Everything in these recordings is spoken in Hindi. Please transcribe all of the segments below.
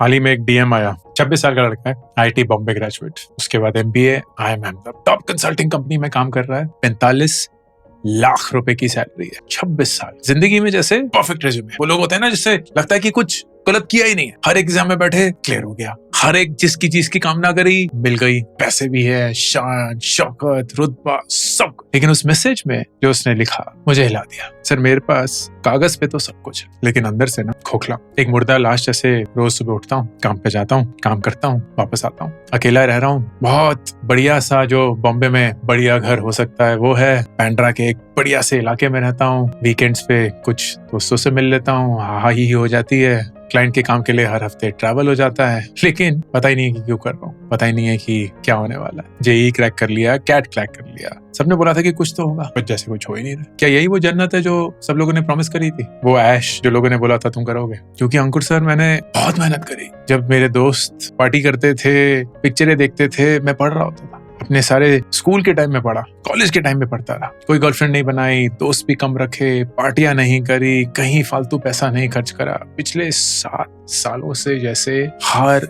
हाल ही में एक डीएम आया, 26 साल का लड़का है, आईटी बॉम्बे ग्रेजुएट, उसके बाद MBA, IMM top consulting company में काम कर रहा है, 45 लाख रुपए की सैलरी है, 26 साल। जिंदगी में जैसे परफेक्ट रेज्यूमे, वो लोग होते हैं ना जिससे लगता है कि कुछ गलत किया ही नहीं है, हर एक एग्जाम में बैठे क्लियर हो गया, हर एक जिसकी चीज की कामना करी मिल गई, पैसे भी है, शान शौकत रुतबा सब। लेकिन उस मैसेज में जो उसने लिखा मुझे हिला दिया। सर मेरे पास कागज पे तो सब कुछ है लेकिन अंदर से ना खोखला, एक मुर्दा लाश जैसे। रोज सुबह उठता हूँ, काम पे जाता हूँ, काम करता हूँ, वापस आता हूँ, अकेला रह रहा हूँ। बहुत बढ़िया सा जो बॉम्बे में बढ़िया घर हो सकता है वो है, बांद्रा के एक बढ़िया से इलाके में रहता हूँ, वीकेंड्स पे कुछ दोस्तों से मिल लेता हूँ, हा ही हो जाती है, क्लाइंट के काम के लिए हर हफ्ते ट्रैवल हो जाता है, लेकिन पता ही नहीं है कि क्यों कर रहा हूँ, पता ही नहीं है कि क्या होने वाला है। जेईई क्रैक कर लिया, कैट क्रैक कर लिया, सबने बोला था कि कुछ तो होगा, पर जैसे कुछ हो ही नहीं रहा। क्या यही वो जन्नत है जो सब लोगों ने प्रॉमिस करी थी, वो ऐश जो लोगों ने बोला था तुम करोगे? क्योंकि अंकुर सर मैंने बहुत मेहनत करी। जब मेरे दोस्त पार्टी करते थे, पिक्चरें देखते थे, मैं पढ़ रहा होता था। अपने सारे स्कूल के टाइम में पढ़ा, कॉलेज के टाइम में पढ़ता रहा, कोई गर्लफ्रेंड नहीं बनाई, दोस्त भी कम रखे, पार्टियां नहीं करी, कहीं फालतू पैसा नहीं खर्च करा। पिछले 7 सालों से जैसे हर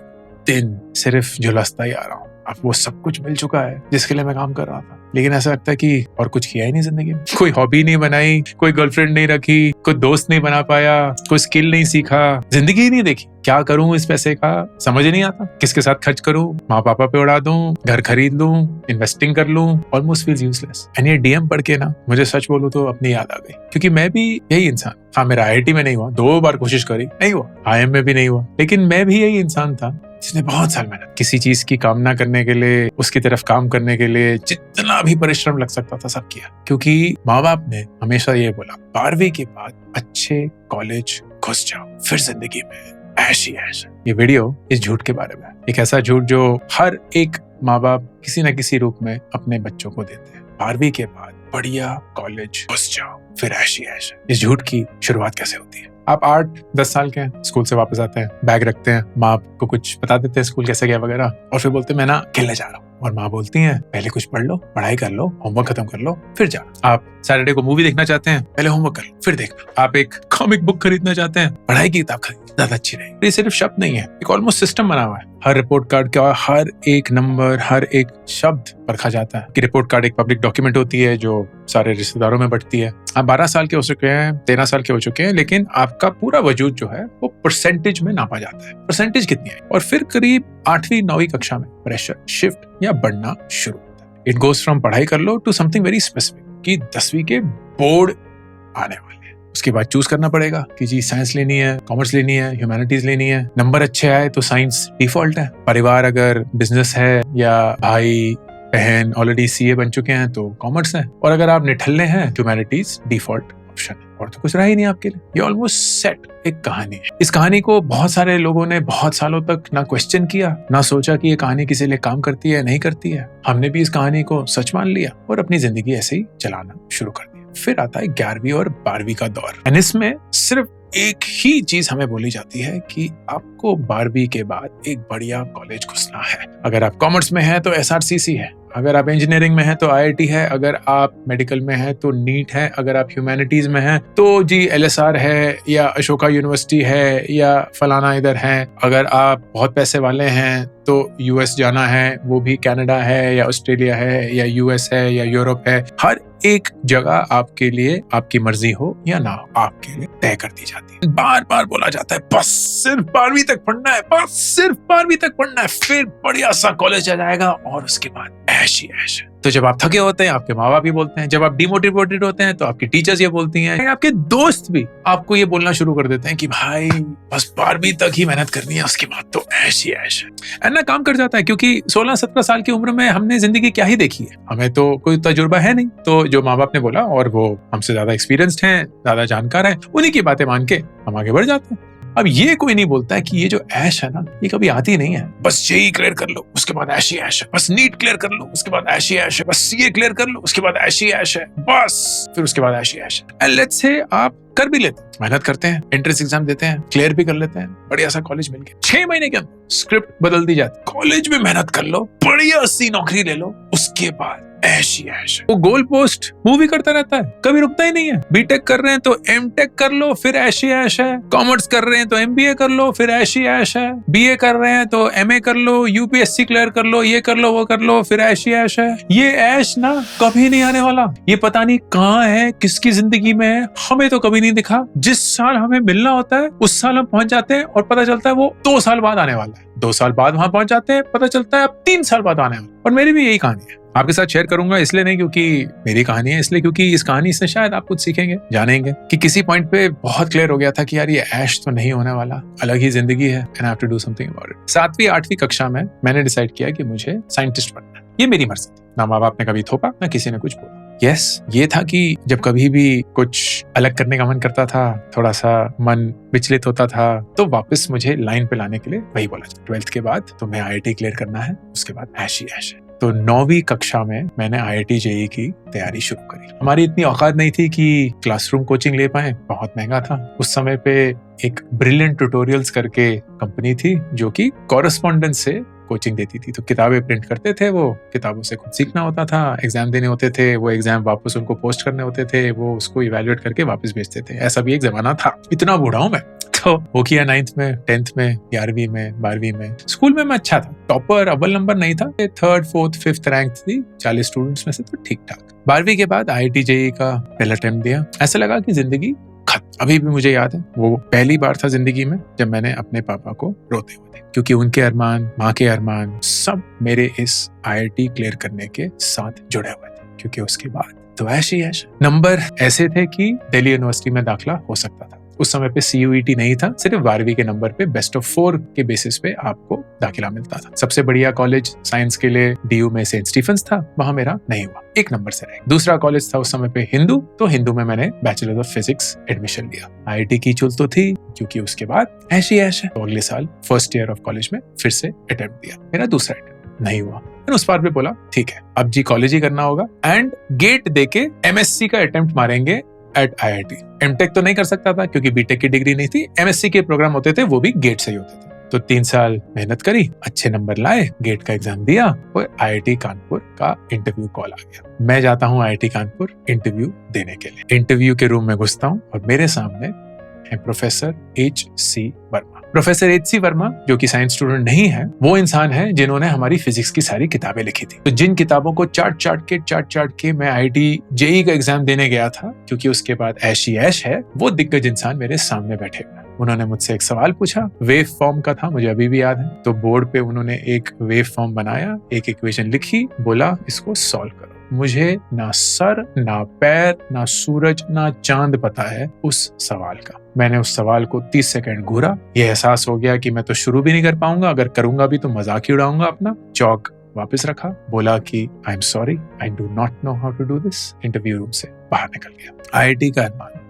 दिन सिर्फ झुलसता ही आ रहा हूँ। अब वो सब कुछ मिल चुका है जिसके लिए मैं काम कर रहा था, लेकिन ऐसा लगता है कि और कुछ किया ही नहीं जिंदगी में। कोई हॉबी नहीं बनाई, कोई गर्लफ्रेंड नहीं रखी, कोई दोस्त नहीं बना पाया, कोई स्किल नहीं सीखा, जिंदगी ही नहीं देखी। क्या करूं इस पैसे का समझ नहीं आता, किसके साथ खर्च करूं, माँ पापा पे उड़ा दूं, घर खरीद लूं, इन्वेस्टिंग कर लूं, ऑलमोस्ट फील्स यूजलेस। एंड ये डीएम पढ़ के ना मुझे सच बोलूं तो अपनी याद आ गई, क्योंकि मैं भी यही इंसान। हाँ, मेरा आईआईटी में नहीं हुआ, 2 बार कोशिश करी, नहीं हुआ, आईएम में भी नहीं हुआ, लेकिन मैं भी यही इंसान था जिसने बहुत साल मेहनत, किसी चीज की कामना करने के लिए, उसकी तरफ काम करने के लिए जितना भी परिश्रम लग सकता था सब किया। क्योंकि माँ बाप ने हमेशा ये बोला 12वीं के बाद अच्छे कॉलेज घुस जाओ, फिर जिंदगी में ऐश ही ऐश। ये वीडियो इस झूठ के बारे में, एक ऐसा झूठ जो हर एक माँ बाप किसी न किसी रूप में अपने बच्चों को देते हैं। 12वीं के बाद बढ़िया कॉलेज घुस जाओ, फिर ऐश ही ऐश। इस झूठ की शुरुआत कैसे होती है? आप 8-10 साल के हैं, स्कूल से वापस आते हैं, बैग रखते हैं, माँ को कुछ बता देते हैं स्कूल कैसे गया वगैरह, और फिर बोलते हैं मैं ना खेलने जा रहा हूँ। और माँ बोलती हैं पहले कुछ पढ़ लो, पढ़ाई कर लो, होमवर्क खत्म कर लो, फिर जा। आप सैटरडे को मूवी देखना चाहते हैं, पहले होमवर्क कर लो, फिर देखना। आप एक कॉमिक बुक खरीदना चाहते हैं, पढ़ाई की किताब खरीद, ज्यादा अच्छी रहेगी। ये सिर्फ शब्द नहीं है, एक ऑलमोस्ट सिस्टम बना हुआ है। हर रिपोर्ट कार्ड का हर एक नंबर, हर एक शब्द परखा जाता है कि रिपोर्ट कार्ड एक पब्लिक डॉक्यूमेंट होती है जो सारे रिश्तेदारों में बढ़ती है। आप 12 साल के हो चुके हैं, 13 साल के हो चुके हैं, लेकिन आपका पूरा वजूद जो है वो परसेंटेज में नापा जाता है। परसेंटेज कितनी है? और फिर करीब 8वीं-9वीं कक्षा में प्रेशर शिफ्ट या बढ़ना शुरू होता है। इट गोज फ्रॉम पढ़ाई कर लो टू समथिंग वेरी स्पेसिफिक कि 10वीं के बोर्ड आने वाले हैं। उसके बाद चूज करना पड़ेगा कि जी साइंस लेनी है, कॉमर्स लेनी है, ह्यूमैनिटीज लेनी है। नंबर अच्छे आए तो साइंस डिफॉल्ट है। परिवार अगर बिजनेस है या भाई बहन ऑलरेडी सीए बन चुके हैं तो कॉमर्स है, और अगर आप निठल्ले हैं ह्यूमैनिटीज डिफॉल्ट ऑप्शन है, और तो कुछ रहा ही नहीं आपके लिए। ये ऑलमोस्ट सेट एक कहानी है। इस कहानी को बहुत सारे लोगों ने बहुत सालों तक ना क्वेश्चन किया, ना सोचा कि ये कहानी किसी लिए काम करती है नहीं करती है। हमने भी इस कहानी को सच मान लिया और अपनी जिंदगी ऐसे ही चलाना शुरू कर दिया। फिर आता है 11वीं और 12वीं का दौर, एंड इसमें सिर्फ एक ही चीज हमें बोली जाती है कि आपको 12वीं के बाद एक बढ़िया कॉलेज घुसना है। अगर आप कॉमर्स में हैं तो एसआरसीसी है, अगर आप इंजीनियरिंग में हैं तो आईआईटी है, अगर आप मेडिकल में हैं तो नीट है, अगर आप ह्यूमैनिटीज में हैं तो जी एलएसआर है या अशोका यूनिवर्सिटी है या फलाना इधर है। अगर आप बहुत पैसे वाले हैं तो यूएस जाना है, वो भी कनाडा है या ऑस्ट्रेलिया है या यूएस है या यूरोप है। हर एक जगह आपके लिए, आपकी मर्जी हो या ना हो, आपके लिए तय कर दी जाती है। बार बार बोला जाता है बस सिर्फ 12वीं तक पढ़ना है, बस सिर्फ 12वीं तक पढ़ना है, फिर बढ़िया सा कॉलेज आ जाएगा और उसके बाद ऐश ही ऐश है। तो जब आप थके होते हैं आपके माँ बाप भी बोलते हैं, जब आप डिमोटिवेटेड होते हैं तो आपकी टीचर्स ये बोलती हैं, आपके दोस्त भी आपको ये बोलना शुरू कर देते हैं कि भाई बस 12वीं तक ही मेहनत करनी है, उसके बाद तो ऐश ही ऐश है। ऐना काम कर जाता है, क्योंकि 16-17 साल की उम्र में हमने जिंदगी क्या ही देखी है, हमें तो कोई तजुर्बा है नहीं। तो जो माँ बाप ने बोला, और वो हमसे ज्यादा एक्सपीरियंस्ड हैं, ज्यादा जानकार हैं, उन्हीं की बातें मान के हम आगे बढ़ जाते हैं। अब ये कोई नहीं बोलता है कि ये जो ऐश है ना, ये कभी आती नहीं है। बस जेईई क्लियर कर लो उसके बाद ऐश ही ऐश है, बस नीट क्लियर कर लो उसके बाद ऐश ही ऐश है, बस सीए क्लियर कर लो उसके बाद ऐश ही ऐश है, बस फिर उसके बाद ऐश ही ऐश है। एंड लेट्स से आप कर भी लेते हैं, मेहनत करते हैं, एंट्रेंस एग्जाम देते हैं, क्लियर भी कर लेते हैं, बढ़िया सा कॉलेज मिल गया, 6 महीने के अंदर स्क्रिप्ट बदल दी जाती, कॉलेज में मेहनत कर लो, बढ़िया सी नौकरी ले लो, उसके बाद ऐश ही ऐश है। वो गोल पोस्ट मूव ही करता रहता है, कभी रुकता ही नहीं है। बीटेक कर रहे हैं तो एमटेक कर लो, फिर ऐश ही ऐश है। कॉमर्स कर रहे हैं तो एमबीए कर लो, फिर ऐश ही ऐश है। बीए कर रहे हैं तो एमए कर लो, यूपीएससी क्लियर कर लो, ये कर लो, वो कर लो, फिर ऐश ही ऐश है। ये ऐश ना कभी नहीं आने वाला। ये पता नहीं कहाँ है, किसकी जिंदगी में है, हमें तो कभी नहीं दिखा। जिस साल हमें मिलना होता है उस साल हम पहुंच जाते हैं और पता चलता है वो 2 साल बाद आने वाला है। 2 साल बाद वहां पहुंच जाते हैं, पता चलता है अब 3 साल बाद आने वाला। और मेरी भी यही कहानी है, आपके साथ शेयर करूंगा। इसलिए नहीं क्योंकि मेरी कहानी है, इसलिए क्योंकि इस कहानी से शायद आप कुछ सीखेंगे, जानेंगे कि किसी पॉइंट पे बहुत क्लियर हो गया था कि यार ये ऐश तो नहीं होने वाला, अलग ही जिंदगी है and I have to do something about it. 7वीं 8वीं कक्षा में मैंने डिसाइड किया कि मुझे साइंटिस्ट बनना है। ये मेरी मर्जी थी, ना माँ बाप ने कभी थोपा, ना किसी ने कुछ बोला। यस, ये था कि जब कभी भी कुछ अलग करने का मन करता था, थोड़ा सा मन विचलित होता था, तो वापस मुझे लाइन पे लाने के लिए वही बोला। 12th के बाद तो मैं IIT क्लियर करना है, उसके बाद ऐश ही ऐश है। तो 9वीं कक्षा में मैंने IIT JEE की तैयारी शुरू करी। हमारी इतनी औकात नहीं थी कि क्लासरूम कोचिंग ले पाए, बहुत महंगा था। उस समय पे एक ब्रिलियंट ट्यूटोरियल्स करके कंपनी थी जो कि कॉरेस्पॉन्डेंस से कोचिंग देती थी। तो किताबें प्रिंट करते थे, वो किताबों से खुद सीखना होता था, एग्जाम देने होते थे, वो एग्जाम वापस उनको पोस्ट करने होते थे, वो उसको इवैल्यूएट करके वापस भेजते थे। ऐसा भी एक जमाना था। इतना बूढ़ा हूं मैं। तो वो किया 9th में, 10th में, 11वीं में, 12वीं में। स्कूल में मैं अच्छा था, टॉपर अव्वल नंबर नहीं था, 3rd 4th 5th रैंक थी 40 स्टूडेंट्स में से, तो ठीक ठाक। 12वीं के बाद IIT JEE का पहला अटेम्प्ट दिया। ऐसा लगा कि जिंदगी खत्म। अभी भी मुझे याद है, वो पहली बार था जिंदगी में जब मैंने अपने पापा को रोते हुए देखा, क्योंकि उनके अरमान, माँ के अरमान सब मेरे इस IIT क्लियर करने के साथ जुड़े हुए थे। क्योंकि उसके बाद तो ऐश ही ऐश। नंबर ऐसे थे कि दिल्ली यूनिवर्सिटी में दाखिला हो सकता था। उस समय पे CUET नहीं था, सिर्फ 12वीं के नंबर पे बेस्ट ऑफ 4 के बेसिस पे आपको दाखिला मिलता था। सबसे बढ़िया कॉलेज साइंस के लिए DU में सेंट स्टीफेंस था, वहां मेरा नहीं हुआ, 1 नंबर से रह। दूसरा कॉलेज था उस समय पे हिंदू, तो हिंदू में मैंने बैचलर ऑफ फिजिक्स एडमिशन लिया। IIT की चुल तो थी, क्योंकि उसके बाद ऐश ही ऐश है। तो अगले साल फर्स्ट ईयर ऑफ कॉलेज में फिर से अटेम्प्ट दिया, मेरा दूसरा अटेम्प्ट नहीं हुआ। मैंने उस बार पे बोला ठीक है, अब जी कॉलेज ही करना होगा एंड गेट देके MSc का अटेम्प्ट मारेंगे एट IIT। एमटेक तो नहीं कर सकता था क्योंकि बीटेक की डिग्री नहीं थी। MSc के प्रोग्राम होते थे, वो भी गेट से ही होते थे। तो 3 साल मेहनत करी, अच्छे नंबर लाए, गेट का एग्जाम दिया और IIT कानपुर का इंटरव्यू कॉल आ गया। मैं जाता हूँ IIT कानपुर इंटरव्यू देने के लिए। इंटरव्यू के रूम में घुसता हूँ और मेरे सामने है professor HC Verma. Professor HC Verma जो कि साइंस स्टूडेंट नहीं है, वो इंसान है जिन्होंने हमारी फिजिक्स की सारी किताबें लिखी थी। तो जिन किताबों को चाट के मैं IIT JEE का एग्जाम देने गया था, क्योंकि उसके बाद ऐश ही ऐश है, वो दिग्गज इंसान मेरे सामने बैठे हुए। उन्होंने मुझसे एक सवाल पूछा, वेव फॉर्म का था, मुझे अभी भी याद है। तो बोर्ड पे उन्होंने एक वेव फॉर्म बनाया, एक इक्वेशन लिखी, बोला इसको सॉल्व करो। मुझे ना सर, ना पैर, ना सूरज, ना चांद पता है उस सवाल का। मैंने उस सवाल को 30 सेकंड घूरा। ये एहसास हो गया कि मैं तो शुरू भी नहीं कर पाऊंगा, अगर करूंगा भी तो मजाक ही उड़ाऊंगा अपना। चौक वापस रखा, बोला कि I am sorry, I do not know how to do this. Interview room से बाहर निकल गया। IIT का अरमान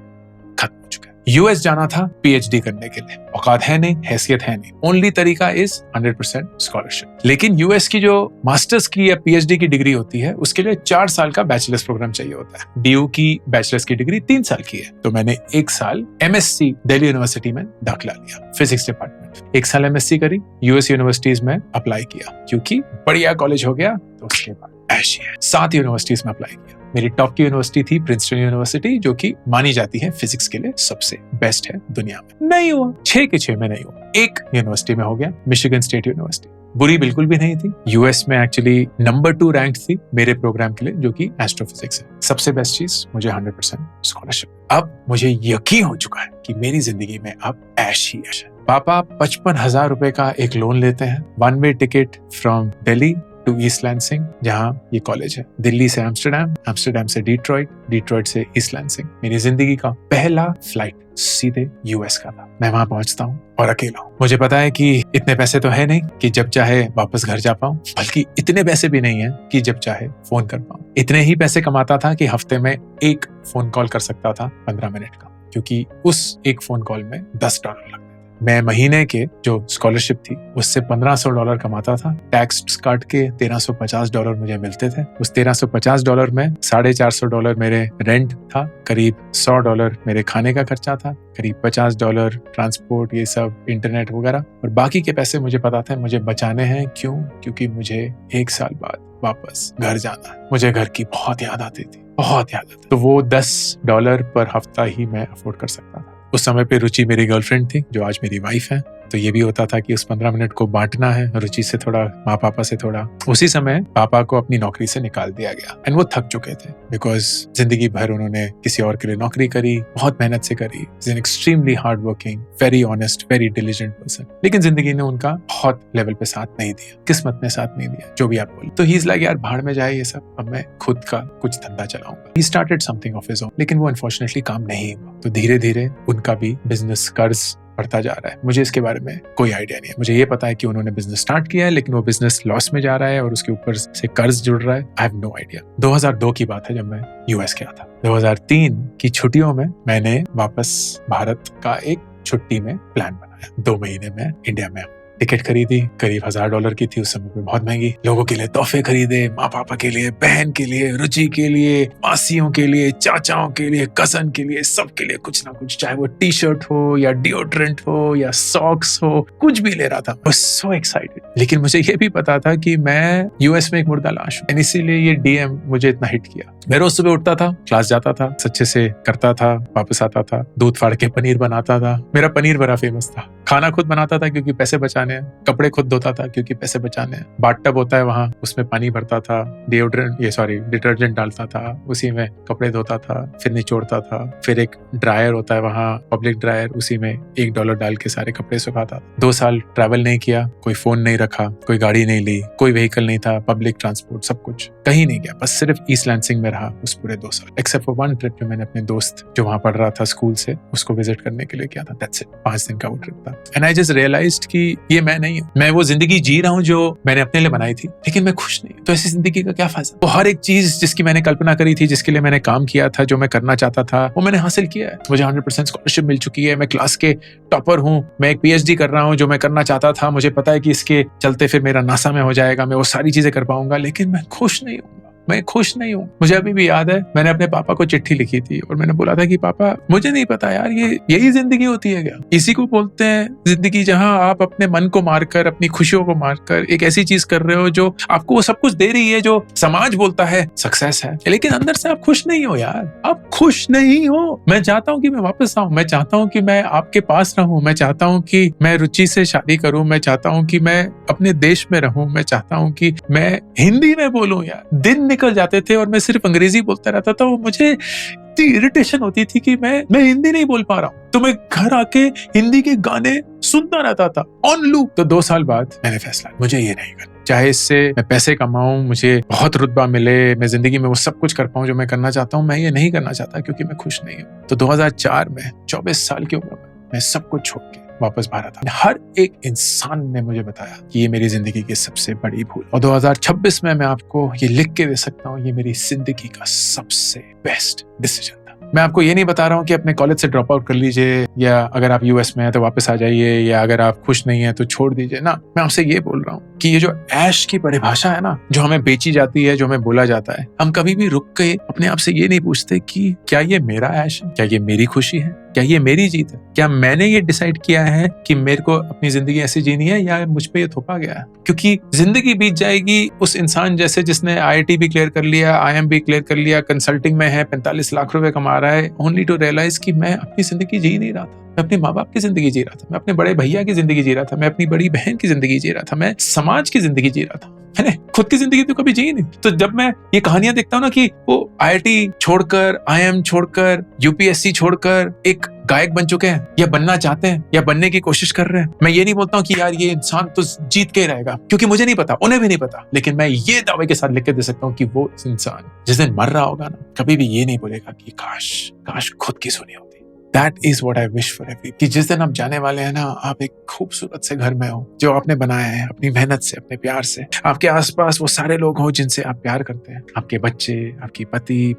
खत्म हो चुका है। US जाना था PhD करने के लिए, औकात है नहीं, हैसियत है नहीं। ओनली तरीका इज 100% स्कॉलरशिप। लेकिन US की जो मास्टर्स की या PhD की डिग्री होती है, उसके लिए 4 साल का बैचलर्स प्रोग्राम चाहिए होता है। DU की बैचलर्स की डिग्री 3 साल की है। तो मैंने 1 साल MSc दिल्ली यूनिवर्सिटी में दाखिला लिया, फिजिक्स डिपार्टमेंट। 1 साल MSc करी, US यूनिवर्सिटीज में अप्लाई किया, क्योंकि बढ़िया कॉलेज हो गया। तो उसके बाद ऐश ही है, 7 यूनिवर्सिटीज में अप्लाई किया। मेरी टॉप की यूनिवर्सिटी थी प्रिंसटन यूनिवर्सिटी, जो कि मानी जाती है फिजिक्स के लिए सबसे बेस्ट है दुनिया में। नहीं हुआ, 6 के 6 में नहीं हुआ। एक यूनिवर्सिटी में हो गया, मिशिगन स्टेट यूनिवर्सिटी। बुरी बिल्कुल भी नहीं थी। US में एक्चुअली नंबर 2 रैंक थी मेरे प्रोग्राम के लिए, जो कि एस्ट्रोफिजिक्स है। सबसे बेस्ट चीज मुझे 100% स्कॉलरशिप। अब मुझे यकीन हो चुका है कि मेरी जिंदगी में अब ऐश ही ऐश है। पापा 55,000 रुपए का एक लोन लेते हैं, 1 way ticket from Delhi to East Lansing, जहां ये कॉलेज है। दिल्ली से एम्स्टरडेम, एम्स्टरडेम से डिट्रॉइट, डिट्रॉइट से ईस्ट लैंसिंग। मेरी जिंदगी का पहला फ्लाइट सीधे US का था। मैं वहां पहुंचता हूं और अकेला हूं। मुझे पता है कि इतने पैसे तो है नहीं कि जब चाहे वापस घर जा पाऊं, बल्कि इतने पैसे भी नहीं है कि जब चाहे फोन कर पाऊं। इतने ही पैसे कमाता था कि हफ्ते में 1 फोन कॉल कर सकता था 15 मिनट का, क्योंकि उस एक फोन कॉल में $10 लगते थे। मैं महीने के जो स्कॉलरशिप थी उससे $1500 कमाता था। टैक्स काट के $1350 मुझे मिलते थे। उस $1350 में $450 मेरे रेंट था, करीब $100 मेरे खाने का खर्चा था, करीब $50 ट्रांसपोर्ट, ये सब इंटरनेट वगैरह, और बाकी के पैसे मुझे पता था मुझे बचाने हैं। क्यों? क्योंकि मुझे 1 साल बाद वापस घर जाना है। मुझे घर की बहुत याद आती थी, बहुत याद आती। तो वो $10 पर हफ्ता ही मैं अफोर्ड कर सकता था। उस समय पे रुचि मेरी गर्लफ्रेंड थी, जो आज मेरी वाइफ है। तो ये भी होता था कि उस 15 मिनट को बांटना है, रुचि से थोड़ा, माँ पापा से थोड़ा। उसी समय पापा को अपनी नौकरी से निकाल दिया गया एंड वो थक चुके थे, बिकॉज जिंदगी भर उन्होंने किसी और के लिए नौकरी करी, बहुत मेहनत से करी। Is an extremely hard working, very honest, very diligent person. लेकिन जिंदगी ने उनका बहुत लेवल पे साथ नहीं दिया, किस्मत ने साथ नहीं दिया, जो भी आप बोले। तो ही इज लाइक, यार भाड़ में जाए ये सब, अब मैं खुद का कुछ धंधा चलाऊंगा। He started something of his own, लेकिन वो अनफॉर्चुनेटली काम नहीं हुआ। तो धीरे धीरे उनका भी बिजनेस कर्ज बढ़ता जा रहा है। मुझे इसके बारे में कोई आइडिया नहीं है। मुझे ये पता है कि उन्होंने बिजनेस स्टार्ट किया है, लेकिन वो बिजनेस लॉस में जा रहा है और उसके ऊपर से कर्ज जुड़ रहा है। I have no idea. 2002 की बात है जब मैं यूएस गया था। 2003 की छुट्टियों में मैंने वापस भारत का एक छुट्टी में प्लान बनाया। 2 महीने में इंडिया में टिकट खरीदी, करीब $1000 की थी उस समय पे, बहुत महंगी। लोगों के लिए तोहफे खरीदे, माँ पापा के लिए, बहन के लिए, रुचि के लिए, मासियों के लिए, चाचाओं के लिए, कजन के लिए, सबके लिए कुछ ना कुछ, चाहे वो टी शर्ट हो या डिओड्रेंट हो या सॉक्स हो, कुछ भी ले रहा था। I was so excited। लेकिन मुझे ये भी पता था कि मैं यूएस में एक मुर्दा लाश हूँ, इसीलिए ये डीएम मुझे इतना हिट किया। मैं रोज सुबह उठता था, क्लास जाता था, अच्छे से करता था, वापस आता था, दूध फाड़ के पनीर बनाता था। मेरा पनीर बड़ा फेमस था। खाना खुद बनाता था क्योंकि पैसे बचाने हैं, कपड़े खुद धोता था क्योंकि पैसे बचाने हैं। बाथटब होता है वहां, उसमें पानी भरता था, डिटर्जेंट डालता था, उसी में कपड़े धोता था, फिर निचोड़ता था। फिर एक ड्रायर होता है वहां, पब्लिक ड्रायर, उसी में $1 डाल के सारे कपड़े सुखाता। 2 साल ट्रैवल नहीं किया, कोई फोन नहीं रखा, कोई गाड़ी नहीं ली, कोई व्हीकल नहीं था, पब्लिक ट्रांसपोर्ट, सब कुछ, कहीं नहीं गया, बस सिर्फ ईस्ट लैंसिंग में रहा उस पूरे 2 साल। एक्सेप्ट फॉर वन ट्रिप जो मैंने अपने दोस्त जो वहां पढ़ रहा था स्कूल से, उसको विजिट करने के लिए किया था। दैट्स इट, 5 दिन का वो ट्रिप था। एंड आई जस्ट रियलाइज्ड कि ये मैं नहीं हूँ। मैं वो जिंदगी जी रहा हूँ जो मैंने अपने लिए बनाई थी, लेकिन मैं खुश नहीं हूँ। तो ऐसी जिंदगी का क्या फायदा? वो हर एक चीज जिसकी मैंने कल्पना करी थी, जिसके लिए मैंने काम किया था, जो मैं करना चाहता था, वो मैंने हासिल किया है। मुझे 100% स्कॉलरशिप मिल चुकी है, मैं क्लास के टॉपर हूँ, मैं एक पीएचडी कर रहा हूँ जो मैं करना चाहता था। मुझे पता है कि इसके चलते फिर मेरा नासा में हो जाएगा, मैं वो सारी चीजें कर पाऊंगा, लेकिन मैं खुश नहीं हूँ। मैं खुश नहीं हूँ। मुझे अभी भी याद है, मैंने अपने पापा को चिट्ठी लिखी थी और मैंने बोला था कि पापा, मुझे नहीं पता यार, ये यही जिंदगी होती है क्या? इसी को बोलते हैं जिंदगी, जहां आप अपने मन को मारकर, अपनी खुशियों को मारकर एक ऐसी चीज कर रहे हो जो आपको वो सब कुछ दे रही है जो समाज बोलता है सक्सेस है, लेकिन अंदर से आप खुश नहीं हो यार, आप खुश नहीं हो। मैं चाहता हूँ कि मैं वापस आऊँ, मैं चाहता हूँ कि मैं आपके पास रहूं, मैं चाहता हूँ कि मैं रुचि से शादी करूं, मैं चाहता हूँ कि मैं अपने देश में रहूं, मैं चाहता हूँ कि मैं हिंदी में बोलूं। यार दिन निकल जाते थे और मैं सिर्फ अंग्रेजी बोलता रहता था। वो मुझे इतनी इरिटेशन होती थी कि मैं हिंदी नहीं बोल पा रहा हूँ, तो मैं घर आके हिंदी के गाने सुनता रहता था ऑन लूप। तो 2 साल बाद मैंने फैसला, मुझे ये नहीं करना। चाहे इससे मैं पैसे कमाऊं, मुझे बहुत रुतबा मिले, मैं जिंदगी में वो सब कुछ कर पाऊं जो मैं करना चाहता हूं, मैं ये नहीं करना चाहता क्योंकि मैं खुश नहीं हूं। तो 2004 में 24 साल की उम्र में मैं सब कुछ छोड़ के वापस भारत आया। हर एक इंसान ने मुझे बताया कि ये मेरी जिंदगी की सबसे बड़ी भूल, और 2026 में मैं आपको ये लिख के दे सकता हूँ, ये मेरी जिंदगी का सबसे बेस्ट डिसीजन था। मैं आपको ये नहीं बता रहा हूँ कि अपने कॉलेज से ड्रॉप आउट कर लीजिए, या अगर आप यूएस में हैं तो वापस आ जाइए, या अगर आप खुश नहीं हैं तो छोड़ दीजिए ना। मैं आपसे ये बोल रहा हूँ कि ये जो ऐश की परिभाषा है ना, जो हमें बेची जाती है, जो हमें बोला जाता है, हम कभी भी रुक के अपने आप से ये नहीं पूछते कि क्या ये मेरा ऐश है, क्या ये मेरी खुशी है, क्या ये मेरी जीत है, क्या मैंने ये डिसाइड किया है कि मेरे को अपनी जिंदगी ऐसी जीनी है, या मुझ पे ये थोपा गया है। क्योंकि जिंदगी बीत जाएगी उस इंसान जैसे जिसने आईआईटी भी क्लियर कर लिया, आईएम भी क्लियर कर लिया, कंसल्टिंग में है, 45 लाख रुपए कमा रहा है, ओनली टू रियलाइज कि मैं अपनी जिंदगी जी नहीं रहा था। मैं अपने माँ बाप की जिंदगी जी रहा था, मैं अपने बड़े भैया की जिंदगी जी रहा था, मैं अपनी बड़ी बहन की जिंदगी जी रहा था, मैं समाज की जिंदगी जी रहा था, मैंने खुद की जिंदगी तो कभी जी नहीं। तो जब मैं ये कहानियां देखता हूँ ना कि वो आईआईटी छोड़कर, आईएम छोड़कर, यूपीएससी छोड़कर एक गायक बन चुके हैं, या बनना चाहते हैं, या बनने की कोशिश कर रहे हैं, मैं ये नहीं बोलता हूँ कि यार ये इंसान तो जीत के ही रहेगा, क्योंकि मुझे नहीं पता, उन्हें भी नहीं पता, लेकिन मैं ये दावे के साथ लिख के दे सकता हूँ कि वो इंसान जिस दिन मर रहा होगा ना, कभी भी ये नहीं बोलेगा कि काश खुद की सुनी होती। That is what I wish for every, कि जिस दिन आप जाने वाले हैं ना, आप एक खूबसूरत से घर में हो जो आपने बनाया है अपनी मेहनत से, अपने प्यार से। आपके आसपास वो सारे लोग हो जिनसे आप प्यार करते हैं, आपके बच्चे, आपकी पति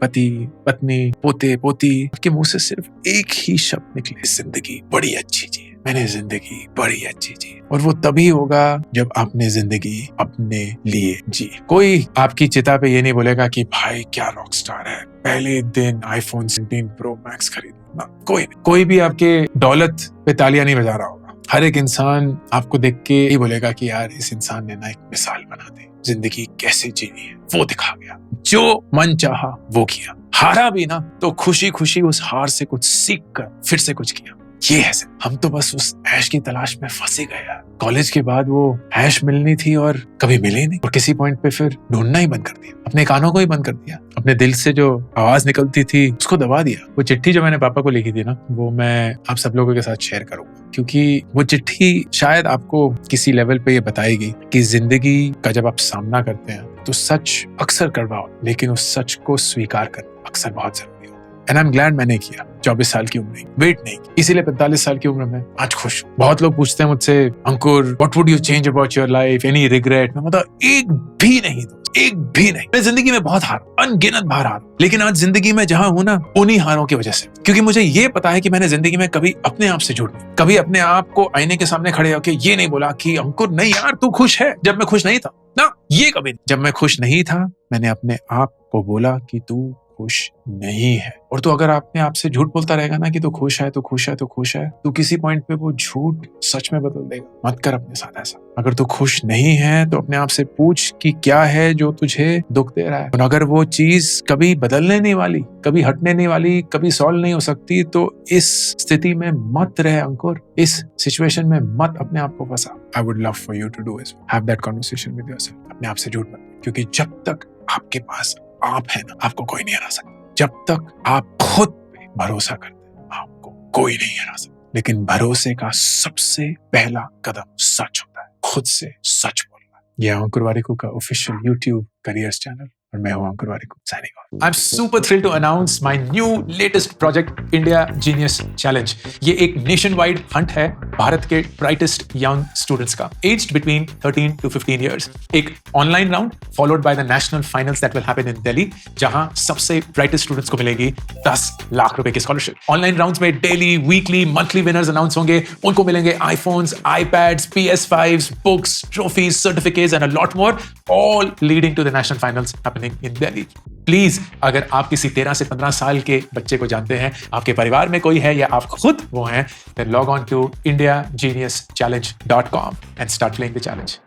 पत्नी, पोते पोती, आपके मुंह से सिर्फ एक ही शब्द निकले, जिंदगी बड़ी अच्छी चीज है। मैंने जिंदगी बड़ी अच्छी जी। और वो तभी होगा जब आपने जिंदगी अपने लिए जी। कोई आपकी चिता पे ये नहीं बोलेगा कि भाई क्या रॉकस्टार है, पहले दिन आईफोन 17 प्रो मैक्स खरीद ना। कोई भी आपके दौलत पे तालियां नहीं बजा रहा होगा। हर एक इंसान आपको देख के ही बोलेगा कि यार इस इंसान ने ना एक मिसाल बना दी, जिंदगी कैसे जीनी है वो दिखा गया, जो मन चाहा वो किया, हारा भी ना तो खुशी खुशी उस हार से कुछ सीख कर फिर से कुछ किया। ये है हम तो बस उस ऐश की तलाश में फंसे गए यार। कॉलेज के बाद वो ऐश मिलनी थी और कभी मिली नहीं, और किसी पॉइंट पे फिर ढूंढना ही बंद कर दिया, अपने कानों को ही बंद कर दिया, अपने दिल से जो आवाज निकलती थी उसको दबा दिया। वो चिट्ठी जो मैंने पापा को लिखी थी ना, वो मैं आप सब लोगों के साथ शेयर करूंगा, क्योंकि वो चिट्ठी शायद आपको किसी लेवल पे ये बताएगी कि जिंदगी का जब आप सामना करते हैं तो सच अक्सर कड़वा, लेकिन उस सच को स्वीकार करना अक्सर बहुत जरूरी होता है। एंड आई एम ग्लैड मैंने किया। 24 साल की उम्र में वेट नहीं, इसीलिए 45 साल की उम्र में आज खुश हूँ। बहुत लोग पूछते हैं मुझसे, Ankur what would you change about your life, any regret? मैं मतलब एक भी नहीं, एक भी नहीं। मैं जिंदगी में बहुत हार, अनगिनत बार हार, लेकिन आज जिंदगी में जहां हूं ना, उन्हीं हारों की वजह से, क्योंकि मुझे ये पता है कि मैंने जिंदगी में कभी अपने आप से झूठ नहीं, कभी अपने आप को आईने के सामने खड़े होकर ये नहीं बोला कि अंकुर नहीं यार तू खुश है, जब मैं खुश नहीं था ना, ये कभी नहीं। जब मैं खुश नहीं था मैंने अपने आप को बोला कि तू खुश नहीं है। और तो अगर अपने आप से झूठ बोलता रहेगा ना कि तू खुश है, तू खुश है, तू खुश है, तो किसी पॉइंट पे वो झूठ सच में बदल देगा। मत कर अपने साथ ऐसा। अगर तू खुश नहीं है तो अपने आप से पूछ कि क्या है जो तुझे दुख दे रहा है, और अगर वो चीज कभी बदलने नहीं वाली, कभी हटने नहीं वाली, कभी सॉल्व नहीं हो सकती, तो इस स्थिति में मत रहे अंकुर, इस सिचुएशन में मत अपने आप को फंसा। I would love for you to do is have that conversation with yourself. अपने आप से झूठ मत, क्योंकि जब तक आपके पास आप है ना, आपको कोई नहीं हरा सकता। जब तक आप खुद पे भरोसा करते हैं आपको कोई नहीं हरा सकता। लेकिन भरोसे का सबसे पहला कदम सच होता है, खुद से सच बोलना। यह अंकुर वारिकू का ऑफिशियल यूट्यूब करियर्स चैनल, और मैं हूं Ankur Warikoo, signing off. I am super thrilled to announce my new latest project, India genius challenge. ये एक नेशन वाइड हंट है भारत के ब्राइटेस्ट यंग स्टूडेंट्स का, एज्ड बिटवीन 13 to 15 ईयर्स। एक online round followed by the national finals that will happen in Delhi, जहां सबसे ब्राइटेस्ट स्टूडेंट्स को मिलेगी 10 लाख रुपए की स्कॉलरशिप। ऑनलाइन राउंड्स में daily, weekly, monthly winners announce होंगे। उनको मिलेंगे iPhones, iPads, PS5s, books, trophies, certificates and a lot more, all leading to the national finals happening in Delhi. Please, अगर आप किसी 13 से 15 साल के बच्चे को जानते हैं, आपके परिवार में कोई है या आप खुद वो हैं, then log on to indiageniuschallenge.com and start playing the challenge.